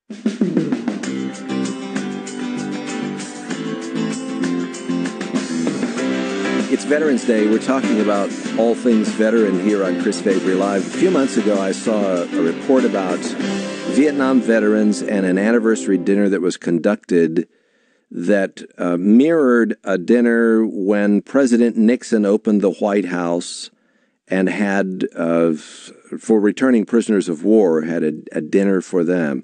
It's Veterans Day. We're talking about all things veteran here on Chris Fabry Live. A few months ago, I saw a report about Vietnam veterans and an anniversary dinner that was conducted that mirrored a dinner when President Nixon opened the White House and had, for returning prisoners of war, had a dinner for them.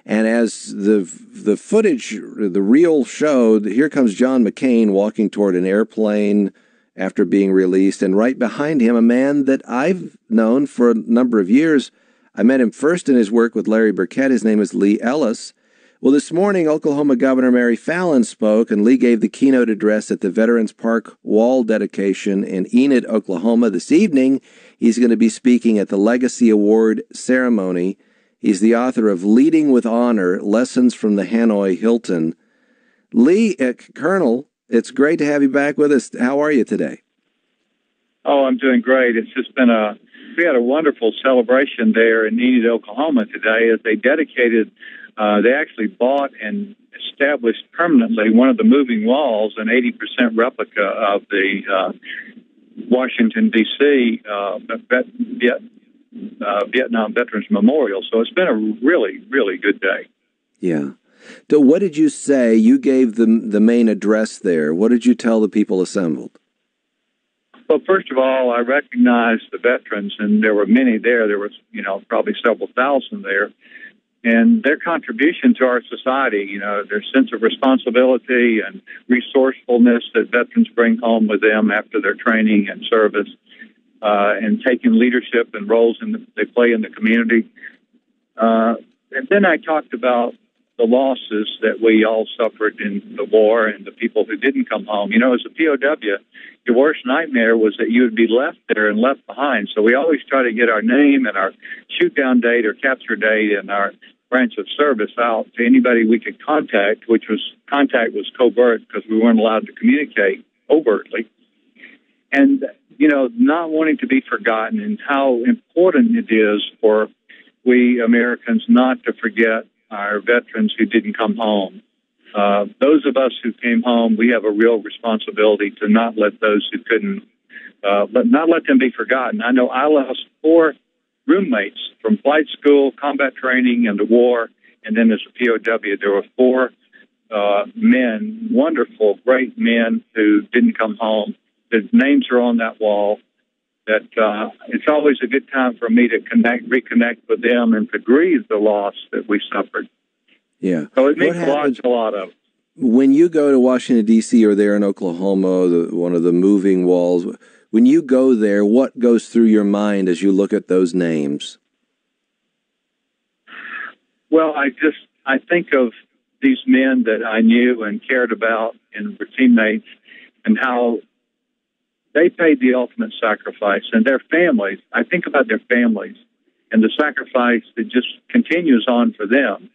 And as the footage, the reel showed, here comes John McCain walking toward an airplane after being released, and right behind him, a man that I've known for a number of years. I met him first in his work with Larry Burkett. His name is Lee Ellis. Well, this morning, Oklahoma Governor Mary Fallin spoke, and Lee gave the keynote address at the Veterans Park Wall dedication in Enid, Oklahoma. This evening, he's going to be speaking at the Legacy Award ceremony. He's the author of Leading with Honor, Lessons from the Hanoi Hilton. Lee, Colonel, it's great to have you back with us. How are you today? Oh, I'm doing great. It's just been we had a wonderful celebration there in Enid, Oklahoma today as they dedicated, they actually bought and established permanently one of the moving walls, an 80% replica of the Washington, D.C. Vietnam Veterans Memorial. So it's been a really, really good day. Yeah. So what did you say? You gave the main address there. What did you tell the people assembled? Well, first of all, I recognized the veterans, and there were many there. There was, probably several thousand there. And their contribution to our society, their sense of responsibility and resourcefulness that veterans bring home with them after their training and service, and taking leadership and roles they play in the community. And then I talked about the losses that we all suffered in the war and the people who didn't come home. As a POW, your worst nightmare was that you would be left there and left behind. So we always try to get our name and our shoot-down date or capture date and our branch of service out to anybody we could contact, contact was covert because we weren't allowed to communicate overtly. And, not wanting to be forgotten and how important it is for we Americans not to forget our veterans who didn't come home. Those of us who came home, we have a real responsibility to not let those who couldn't, not let them be forgotten. I know I lost 4 roommates from flight school, combat training, and the war, and then as a POW, there were 4 men, wonderful, great men who didn't come home. The names are on that wall. That it's always a good time for me to reconnect with them and to grieve the loss that we suffered. Yeah. So it makes a lot of. When you go to Washington, D.C. or there in Oklahoma, one of the moving walls, when you go there, what goes through your mind as you look at those names? Well, I think of these men that I knew and cared about and were teammates and how they paid the ultimate sacrifice, and their families. I think about their families and the sacrifice that just continues on for them.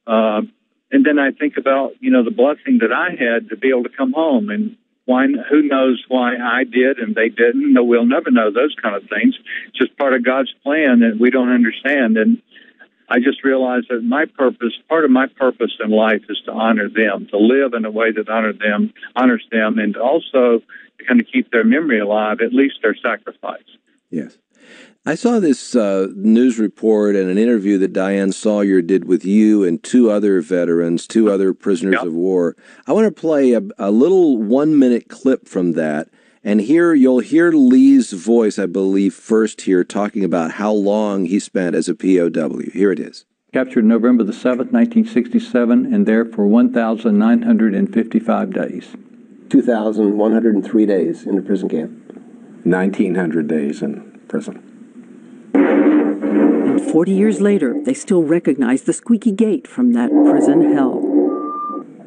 And then I think about, the blessing that I had to be able to come home, and who knows why I did and they didn't. No, we'll never know those kind of things. It's just part of God's plan that we don't understand. And I just realized that part of my purpose in life is to honor them, to live in a way that honors them, and also to kind of keep their memory alive, at least their sacrifice. Yes. I saw this news report and an interview that Diane Sawyer did with you and 2 other veterans, 2 other prisoners of war. I want to play a little 1-minute clip from that. And here you'll hear Lee's voice, I believe, first here, talking about how long he spent as a POW. Here it is. Captured November the 7th, 1967, and there for 1,955 days. 2,103 days in the prison camp. 1,900 days in prison. And 40 years later, they still recognize the squeaky gate from that prison hell.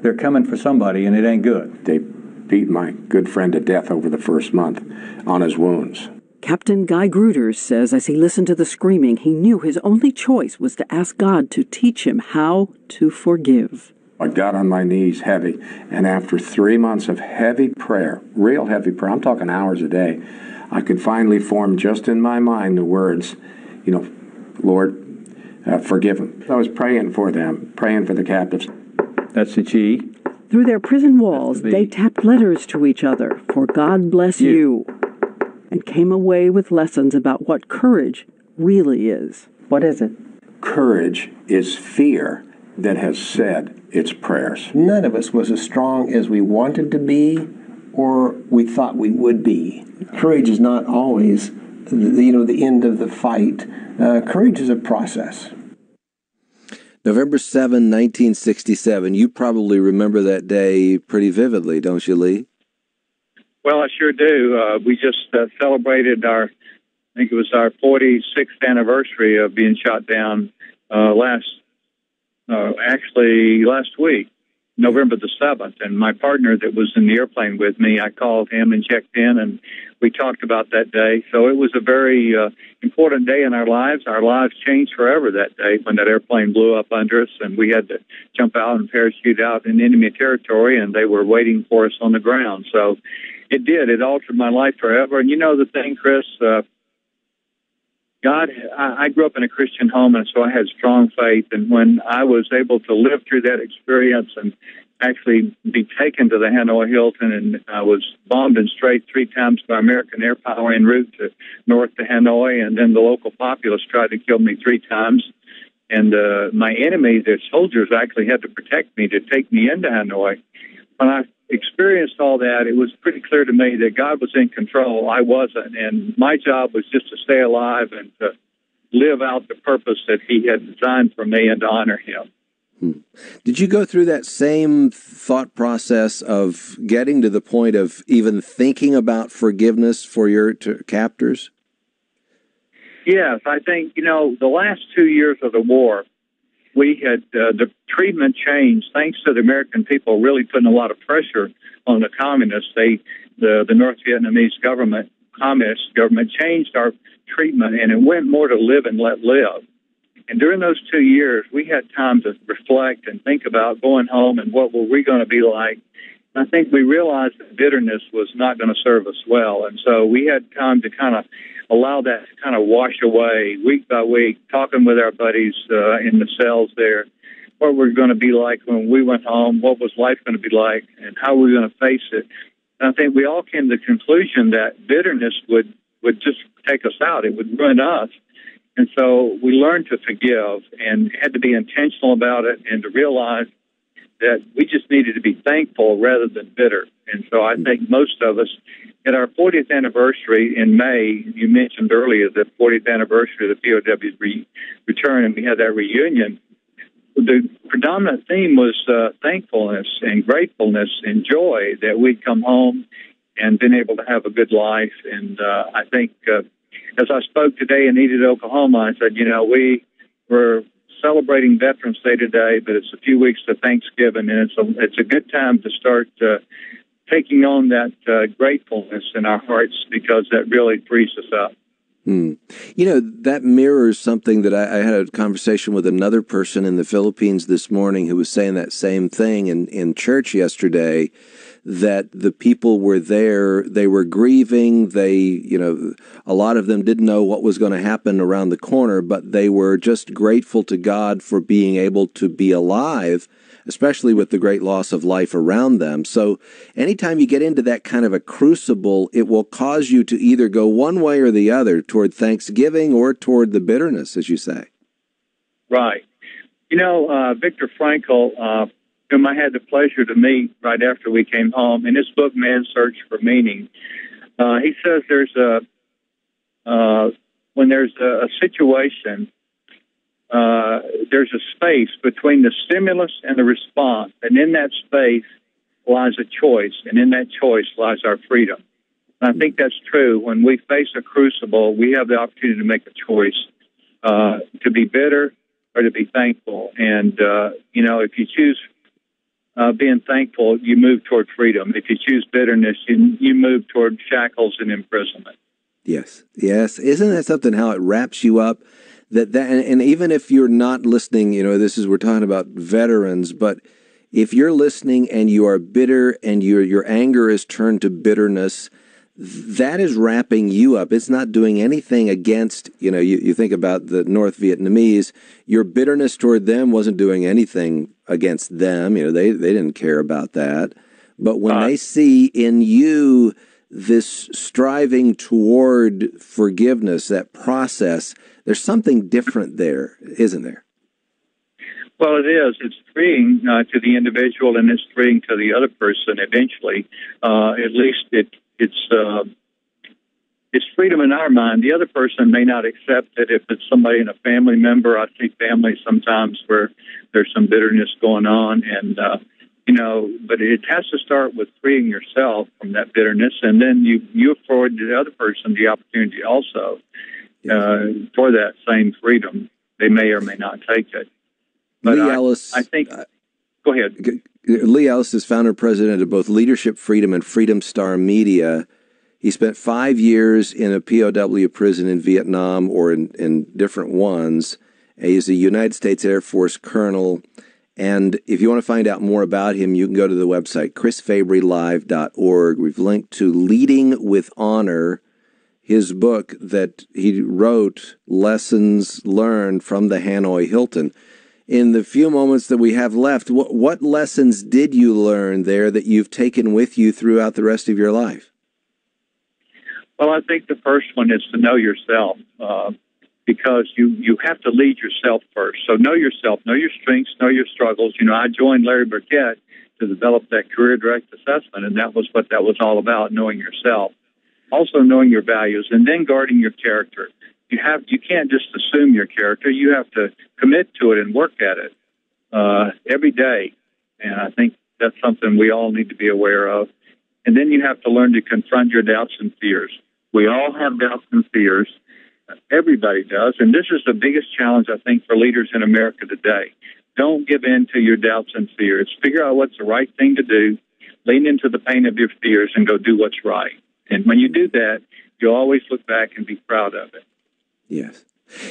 They're coming for somebody, and it ain't good. They beat my good friend to death over the first month on his wounds. Captain Guy Gruters says as he listened to the screaming, he knew his only choice was to ask God to teach him how to forgive. I got on my knees heavy, and after 3 months of heavy prayer, real heavy prayer, I'm talking hours a day, I could finally form just in my mind the words, Lord, forgive them. I was praying for them, praying for the captives. That's the G. Through their prison walls, That's the V. they tapped letters to each other for God bless you, and came away with lessons about what courage really is. What is it? Courage is fear that has said its prayers. None of us was as strong as we wanted to be or we thought we would be. Courage is not always, the end of the fight. Courage is a process. November 7, 1967. You probably remember that day pretty vividly, don't you, Lee? Well, I sure do. We just celebrated I think it was our 46th anniversary of being shot down last week, November the 7th. And my partner that was in the airplane with me, I called him and checked in, and we talked about that day. So it was a very important day in our lives. Our lives changed forever that day when that airplane blew up under us, and we had to jump out and parachute out in enemy territory, and they were waiting for us on the ground. So it did. It altered my life forever. And you know the thing, Chris, I grew up in a Christian home, and so I had strong faith. And when I was able to live through that experience and actually be taken to the Hanoi Hilton, and I was bombed and strafed 3 times by American Air Power en route to north to Hanoi, and then the local populace tried to kill me 3 times. And my enemy, the soldiers, actually had to protect me to take me into Hanoi. When I experienced all that, it was pretty clear to me that God was in control. I wasn't. And my job was just to stay alive and to live out the purpose that He had designed for me and to honor Him. Did you go through that same thought process of getting to the point of even thinking about forgiveness for your captors? Yes, I think, the last 2 years of the war, we had the treatment changed thanks to the American people really putting a lot of pressure on the communists. The North Vietnamese government, communist government, changed our treatment, and it went more to live and let live. And during those 2 years, we had time to reflect and think about going home and what were we going to be like. And I think we realized that bitterness was not going to serve us well. And so we had time to kind of allow that to kind of wash away week by week, talking with our buddies in the cells there, what we're going to be like when we went home, what was life going to be like, and how we were going to face it. And I think we all came to the conclusion that bitterness would just take us out. It would ruin us. And so we learned to forgive and had to be intentional about it and to realize that we just needed to be thankful rather than bitter. And so I think most of us, at our 40th anniversary in May, you mentioned earlier the 40th anniversary of the POW's return, and we had that reunion. The predominant theme was thankfulness and gratefulness and joy that we'd come home and been able to have a good life. And I think as I spoke today in Enid, Oklahoma, I said, we were celebrating Veterans Day today, but it's a few weeks to Thanksgiving, and it's a good time to start taking on that gratefulness in our hearts, because that really frees us up. That mirrors something that I had a conversation with another person in the Philippines this morning who was saying that same thing in church yesterday, that the people were there, they were grieving, a lot of them didn't know what was going to happen around the corner, but they were just grateful to God for being able to be alive, especially with the great loss of life around them. So anytime you get into that kind of a crucible, it will cause you to either go one way or the other, toward thanksgiving or toward the bitterness, as you say. Right. Viktor Frankl, whom I had the pleasure to meet right after we came home, in his book, Man's Search for Meaning, he says when there's a situation, there's a space between the stimulus and the response, and in that space lies a choice, and in that choice lies our freedom. And I think that's true. When we face a crucible, we have the opportunity to make a choice to be bitter or to be thankful. And, if you choose being thankful, you move toward freedom. If you choose bitterness, you move toward shackles and imprisonment. Yes. Isn't that something, how it wraps you up? And even if you're not listening, we're talking about veterans, but if you're listening and you are bitter and your anger is turned to bitterness, that is wrapping you up. It's not doing anything against, you think about the North Vietnamese, your bitterness toward them wasn't doing anything against them. They didn't care about that. But when they see in you this striving toward forgiveness, that process, there's something different there, isn't there? Well, it is. It's freeing to the individual, and it's freeing to the other person eventually. At least it's freedom in our mind. The other person may not accept it if it's somebody in a family member. I see families sometimes where there's some bitterness going on, and but it has to start with freeing yourself from that bitterness, and then you afford the other person the opportunity also for that same freedom. They may or may not take it. But Lee Ellis, I think. Go ahead. Lee Ellis is founder and president of both Leadership Freedom and Freedom Star Media. He spent 5 years in a POW prison in Vietnam or in different ones. He's a United States Air Force colonel. And if you want to find out more about him, you can go to the website, chrisfabrylive.org. We've linked to Leading with Honor, his book that he wrote, Lessons Learned from the Hanoi Hilton. In the few moments that we have left, what lessons did you learn there that you've taken with you throughout the rest of your life? Well, I think the first one is to know yourself, because you have to lead yourself first. So know yourself, know your strengths, know your struggles. I joined Larry Burkett to develop that career direct assessment, and that was what that was all about, knowing yourself. Also knowing your values, and then guarding your character. You can't just assume your character. You have to commit to it and work at it every day. And I think that's something we all need to be aware of. And then you have to learn to confront your doubts and fears. We all have doubts and fears. Everybody does. And this is the biggest challenge, I think, for leaders in America today. Don't give in to your doubts and fears. Figure out what's the right thing to do. Lean into the pain of your fears and go do what's right. And when you do that, you'll always look back and be proud of it. Yes.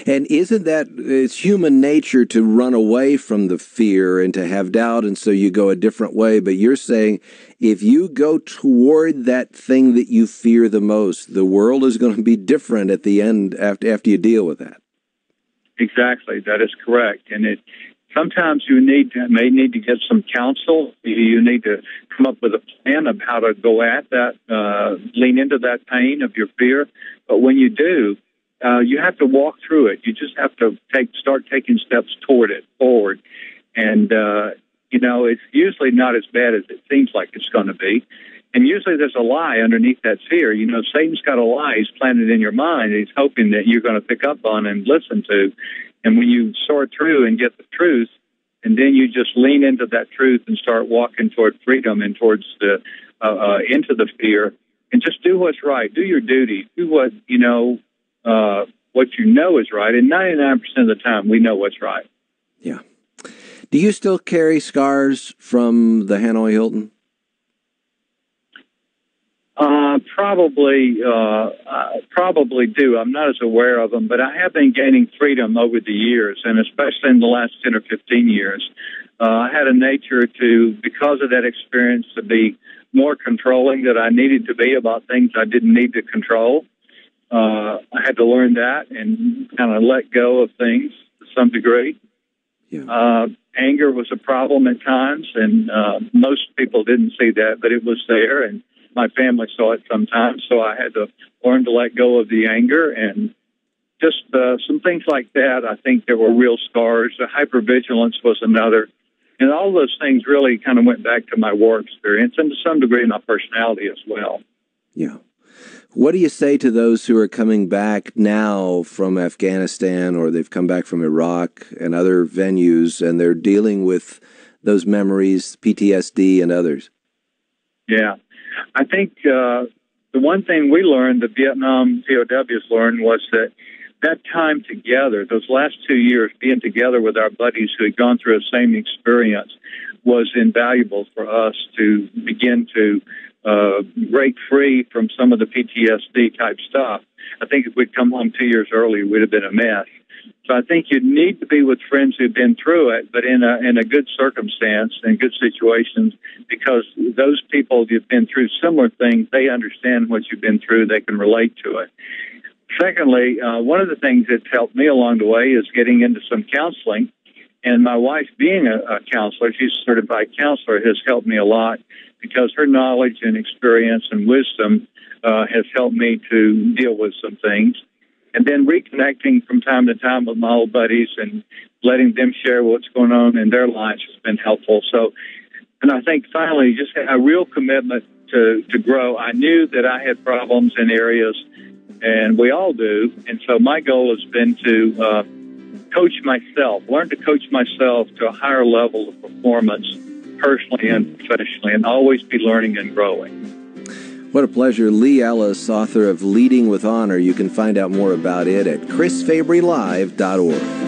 And isn't that it's human nature to run away from the fear and to have doubt, and so you go a different way? But you're saying if you go toward that thing that you fear the most, the world is going to be different at the end after you deal with that. Exactly. That is correct. And sometimes you may need to get some counsel. You need to come up with a plan of how to go at that, lean into that pain of your fear. But when you do, you have to walk through it. You just have to start taking steps forward. And, it's usually not as bad as it seems like it's going to be. And usually there's a lie underneath that fear. Satan's got a lie he's planted in your mind. He's hoping that you're going to pick up on and listen to. And when you sort through and get the truth, and then you just lean into that truth and start walking toward freedom and towards into the fear, and just do what's right. Do your duty. Do what you know is right. And 99% of the time, we know what's right. Yeah. Do you still carry scars from the Hanoi Hilton? Probably do. I'm not as aware of them, but I have been gaining freedom over the years, and especially in the last 10 or 15 years. I had a nature because of that experience, to be more controlling than I needed to be about things I didn't need to control. I had to learn that and kind of let go of things to some degree. Yeah. Anger was a problem at times, and most people didn't see that, but it was there, and my family saw it sometimes, so I had to learn to let go of the anger, and just some things like that. I think there were real scars. The hypervigilance was another, and all those things really kind of went back to my war experience, and to some degree my personality as well. Yeah. What do you say to those who are coming back now from Afghanistan, or they've come back from Iraq and other venues, and they're dealing with those memories, PTSD and others? Yeah. I think the one thing we learned, the Vietnam POWs learned, was that time together, those last 2 years, being together with our buddies who had gone through the same experience, was invaluable for us to begin to break free from some of the PTSD type stuff. I think if we'd come home 2 years early, we'd have been a mess. So I think you need to be with friends who've been through it, but in a good circumstance and good situations, because those people who've been through similar things, they understand what you've been through. They can relate to it. Secondly, one of the things that's helped me along the way is getting into some counseling. And my wife, being a counselor, she's a certified counselor, has helped me a lot because her knowledge and experience and wisdom has helped me to deal with some things. And then reconnecting from time to time with my old buddies and letting them share what's going on in their lives has been helpful. So, and I think finally, just a real commitment to grow. I knew that I had problems in areas, and we all do. And so my goal has been to coach myself, learn to coach myself to a higher level of performance personally and professionally, and always be learning and growing. What a pleasure. Lee Ellis, author of Leading with Honor. You can find out more about it at chrisfabrylive.org.